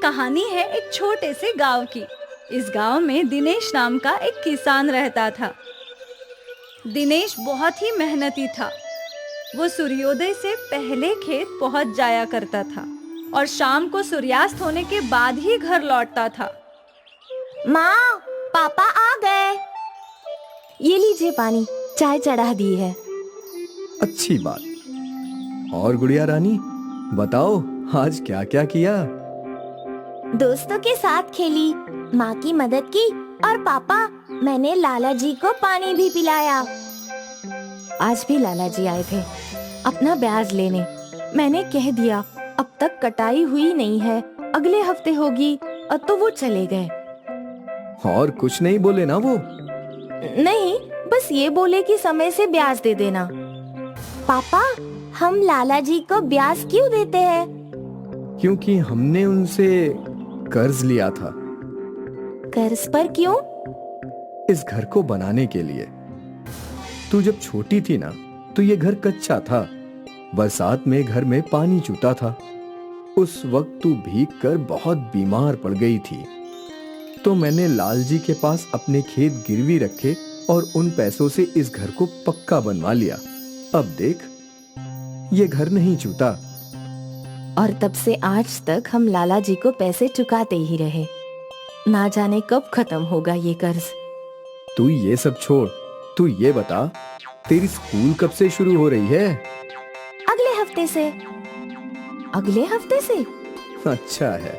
कहानी है एक छोटे से गांव की। इस गांव में दिनेश नाम का एक किसान रहता था। दिनेश बहुत ही मेहनती था। वो सूर्योदय से पहले खेत पहुंच जाया करता था और शाम को सूर्यास्त होने के बाद ही घर लौटता था। माँ, पापा आ गए। ये लीजिए पानी, चाय चढ़ा दी है। अच्छी बात। और गुड़िया रानी, बताओ आज क्या क्या किया? दोस्तों के साथ खेली, माँ की मदद की और पापा, मैंने लाला जी को पानी भी पिलाया। आज भी लाला जी आए थे अपना ब्याज लेने। मैंने कह दिया अब तक कटाई हुई नहीं है, अगले हफ्ते होगी। अब तो वो चले गए। और कुछ नहीं बोले ना वो? नहीं, बस ये बोले कि समय से ब्याज दे देना। पापा, हम लाला जी को ब्याज क्यों देते हैं? क्योंकि हमने उनसे कर्ज लिया था। कर्ज पर क्यों? इस घर को बनाने के लिए। तू जब छोटी थी ना, तो ये घर कच्चा था। बरसात में घर में पानी चूता था। उस वक्त तू भीग कर बहुत बीमार पड़ गई थी। तो मैंने लाल जी के पास अपने खेत गिरवी रखे और उन पैसों से इस घर को पक्का बनवा लिया। अब देख, ये घर नहीं चूता। और तब से आज तक हम लाला जी को पैसे चुकाते ही रहे। ना जाने कब खत्म होगा ये कर्ज। तू ये सब छोड़, तू ये बता, तेरी स्कूल कब से शुरू हो रही है? अगले हफ्ते से। अगले हफ्ते से? अच्छा है।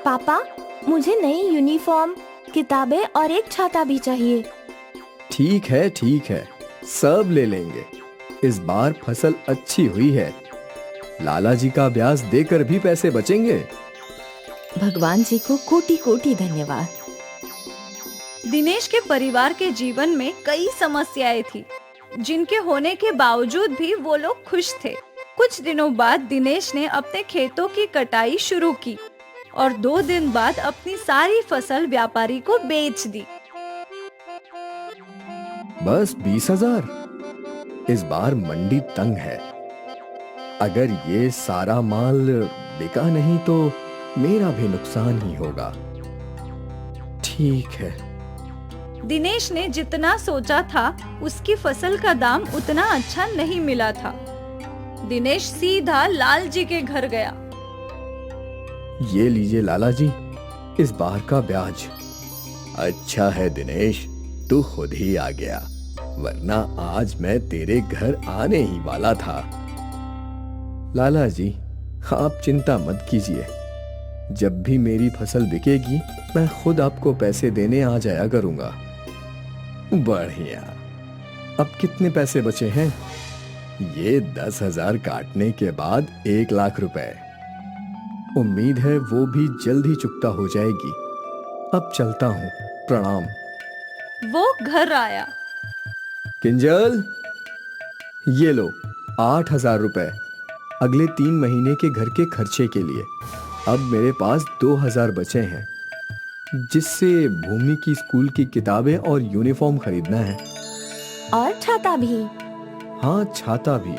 पापा, मुझे नई यूनिफॉर्म, किताबें और एक छाता भी चाहिए। ठीक है, ठीक है, सब ले लेंगे। इस बार फसल अच्छी हुई है। लाला जी का ब्याज देकर भी पैसे बचेंगे। भगवान जी को कोटि कोटि धन्यवाद। दिनेश के परिवार के जीवन में कई समस्याएं थी, जिनके होने के बावजूद भी वो लोग खुश थे। कुछ दिनों बाद दिनेश ने अपने खेतों की कटाई शुरू की और 2 दिन बाद अपनी सारी फसल व्यापारी को बेच दी। बस 20,000? इस बार मंडी तंग है। अगर ये सारा माल बिका नहीं तो मेरा भी नुकसान ही होगा। ठीक है। दिनेश ने जितना सोचा था उसकी फसल का दाम उतना अच्छा नहीं मिला था। दिनेश सीधा लाल जी के घर गया। ये लीजिए लाला जी, इस बार का ब्याज। अच्छा है दिनेश, तू खुद ही आ गया, वरना आज मैं तेरे घर आने ही वाला था। लाला जी, आप चिंता मत कीजिए। जब भी मेरी फसल बिकेगी, मैं खुद आपको पैसे देने आ जाया करूंगा। बढ़िया। अब कितने पैसे बचे हैं? ये 10,000 काटने के बाद 1,00,000 रुपए। उम्मीद है वो भी जल्द ही चुकता हो जाएगी। अब चलता हूँ, प्रणाम। वो घर आया। किंजल, ये लो 8,000 रुपए अगले 3 महीने के घर के खर्चे के लिए। अब मेरे पास 2,000 बचे हैं, जिससे भूमि की स्कूल की किताबें और यूनिफॉर्म खरीदना है। और छाता भी। हाँ, छाता भी।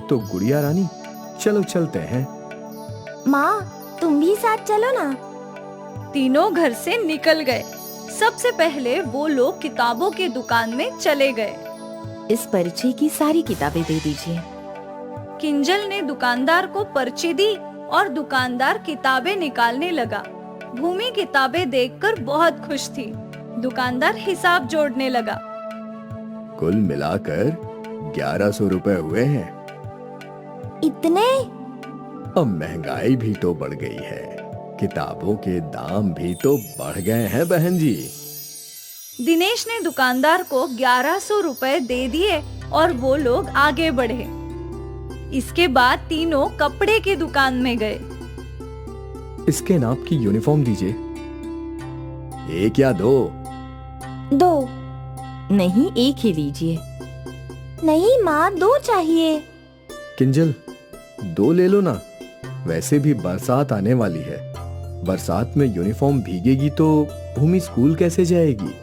तो गुड़िया रानी, चलो चलते हैं। माँ, तुम भी साथ चलो ना। तीनों घर से निकल गए। सबसे पहले वो लोग किताबों की दुकान में चले गए। इस परिचय की सारी किताबें दे दीजिए। किंजल ने दुकानदार को पर्ची दी और दुकानदार किताबें निकालने लगा। भूमि किताबें देखकर बहुत खुश थी। दुकानदार हिसाब जोड़ने लगा। कुल मिलाकर 1,100 रुपए हुए हैं। इतने? अब महंगाई भी तो बढ़ गई है, किताबों के दाम भी तो बढ़ गए हैं बहन जी। दिनेश ने दुकानदार को 1,100 रुपए दे दिए और वो लोग आगे बढ़े। इसके बाद तीनों कपड़े की दुकान में गए। इसके नाप की यूनिफॉर्म दीजिए। 1 या 2? 2। नहीं, 1 ही दीजिए। नहीं माँ, 2 चाहिए। किंजल, 2 ले लो ना। वैसे भी बरसात आने वाली है। बरसात में यूनिफॉर्म भीगेगी तो भूमि स्कूल कैसे जाएगी?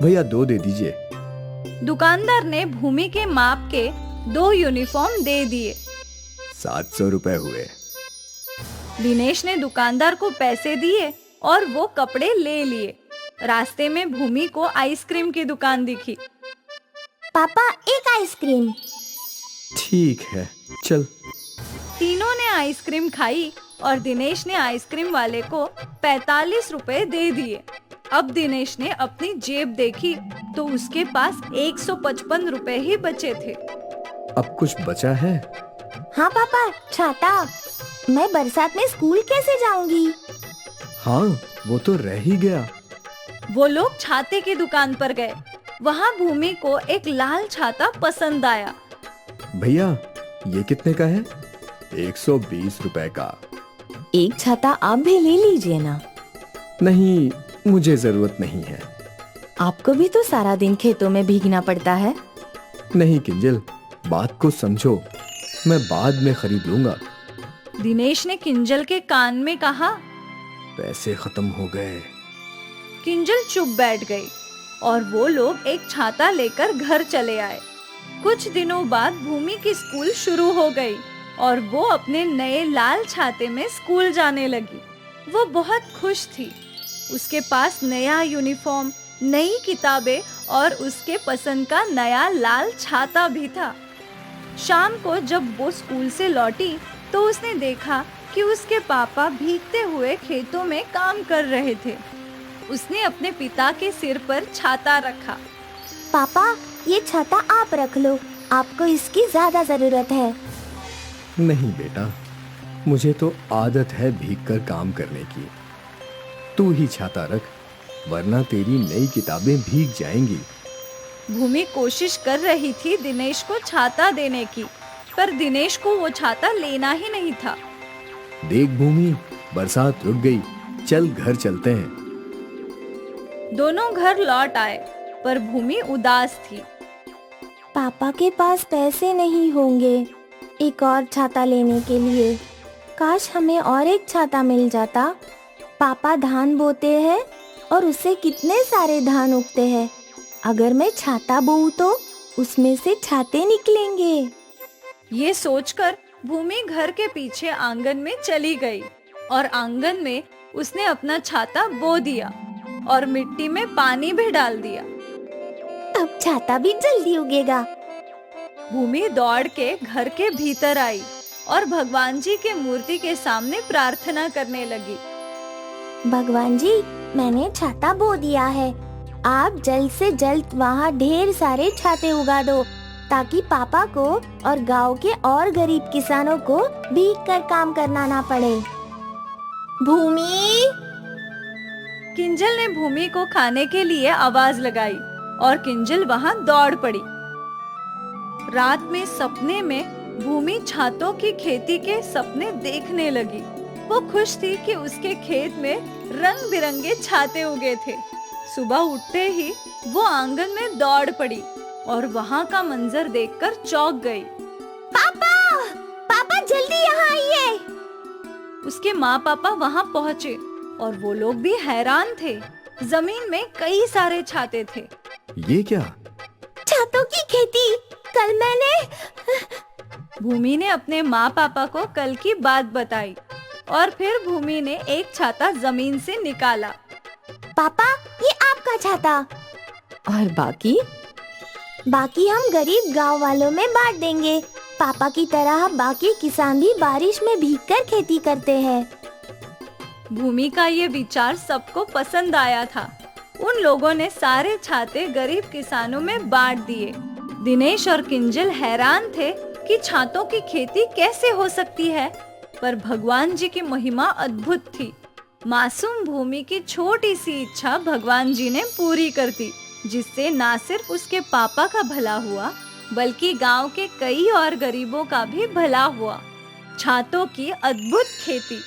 भैया 2 दे दीजिए। दुकानदार ने भूमि के माप के 2 यूनिफॉर्म दे दिए। 700 रुपए हुए। दिनेश ने दुकानदार को पैसे दिए और वो कपड़े ले लिए। रास्ते में भूमि को आइसक्रीम की दुकान दिखी। पापा, एक आइसक्रीम। ठीक है, चल। तीनों ने आइसक्रीम खाई और दिनेश ने आइसक्रीम वाले को 45 रुपए दे दिए। अब दिनेश ने अपनी जेब देखी तो उसके पास 155 रुपए ही बचे थे। अब कुछ बचा है? हाँ पापा, छाता। मैं बरसात में स्कूल कैसे जाऊंगी? हाँ, वो तो रह ही गया। वो लोग छाते की दुकान पर गए। वहाँ भूमि को एक लाल छाता पसंद आया। भैया, ये कितने का है? 120 रुपए का। एक छाता आप भी ले लीजिए ना। नहीं, मुझे जरूरत नहीं है। आपको भी तो सारा दिन खेतों में भीगना पड़ता है। नहीं किंजल, बात को समझो, मैं बाद में खरीद लूंगा। दिनेश ने किंजल के कान में कहा। पैसे खत्म हो गए। किंजल चुप बैठ गई और वो लोग एक छाता लेकर घर चले आए। कुछ दिनों बाद भूमि की स्कूल शुरू हो गई और वो अपने नए लाल छाते में स्कूल जाने लगी। वो बहुत खुश थी। उसके पास नया यूनिफॉर्म, नई किताबें और उसके पसंद का नया लाल छाता भी था। शाम को जब वो स्कूल से लौटी तो उसने देखा कि उसके पापा भीगते हुए खेतों में काम कर रहे थे। उसने अपने पिता के सिर पर छाता रखा। पापा, ये छाता आप रख लो, आपको इसकी ज्यादा जरूरत है। नहीं बेटा, मुझे तो आदत है भीगकर काम करने की। तू ही छाता रख, वरना तेरी नई किताबें भीग जाएंगी। भूमि कोशिश कर रही थी दिनेश को छाता देने की, पर दिनेश को वो छाता लेना ही नहीं था। देख भूमि, बरसात रुक गई, चल घर चलते हैं। दोनों घर लौट आए, पर भूमि उदास थी। पापा के पास पैसे नहीं होंगे एक और छाता लेने के लिए। काश हमें और एक छाता मिल जाता। पापा धान बोते हैं और उससे कितने सारे धान उगते हैं। अगर मैं छाता बोऊं तो उसमें से छाते निकलेंगे। ये सोचकर भूमि घर के पीछे आंगन में चली गई और आंगन में उसने अपना छाता बो दिया और मिट्टी में पानी भी डाल दिया। अब छाता भी जल्दी उगेगा। भूमि दौड़ के घर के भीतर आई और भगवान जी के मूर्ति के सामने प्रार्थना करने लगी। भगवान जी, मैंने छाता बो दिया है। आप जल्द से जल्द वहाँ ढेर सारे छाते उगा दो, ताकि पापा को और गांव के और गरीब किसानों को भीग कर काम करना ना पड़े। भूमि! किंजल ने भूमि को खाने के लिए आवाज लगाई और किंजल वहाँ दौड़ पड़ी। रात में सपने में भूमि छातों की खेती के सपने देखने लगी। वो खुश थी कि उसके खेत में रंग बिरंगे छाते उगे थे। सुबह उठते ही वो आंगन में दौड़ पड़ी और वहाँ का मंजर देखकर चौंक गई। पापा! पापा जल्दी यहाँ आइए! उसके माँ पापा वहाँ पहुँचे और वो लोग भी हैरान थे। जमीन में कई सारे छाते थे। ये क्या? छातों की खेती। कल मैंने भूमि ने अपने माँ पापा को कल की बात बताई और फिर भूमि ने एक छाता जमीन से निकाला। पापा, ये आपका छाता। और बाकी हम गरीब गांव वालों में बांट देंगे। पापा की तरह बाकी किसान भी बारिश में भीगकर खेती करते हैं। भूमि का ये विचार सबको पसंद आया था। उन लोगों ने सारे छाते गरीब किसानों में बांट दिए। दिनेश और किंजल हैरान थे कि छातों की खेती कैसे हो सकती है, पर भगवान जी की महिमा अद्भुत थी। मासूम भूमि की छोटी सी इच्छा भगवान जी ने पूरी कर दी, जिससे ना सिर्फ उसके पापा का भला हुआ, बल्कि गांव के कई और गरीबों का भी भला हुआ। छातों की अद्भुत खेती।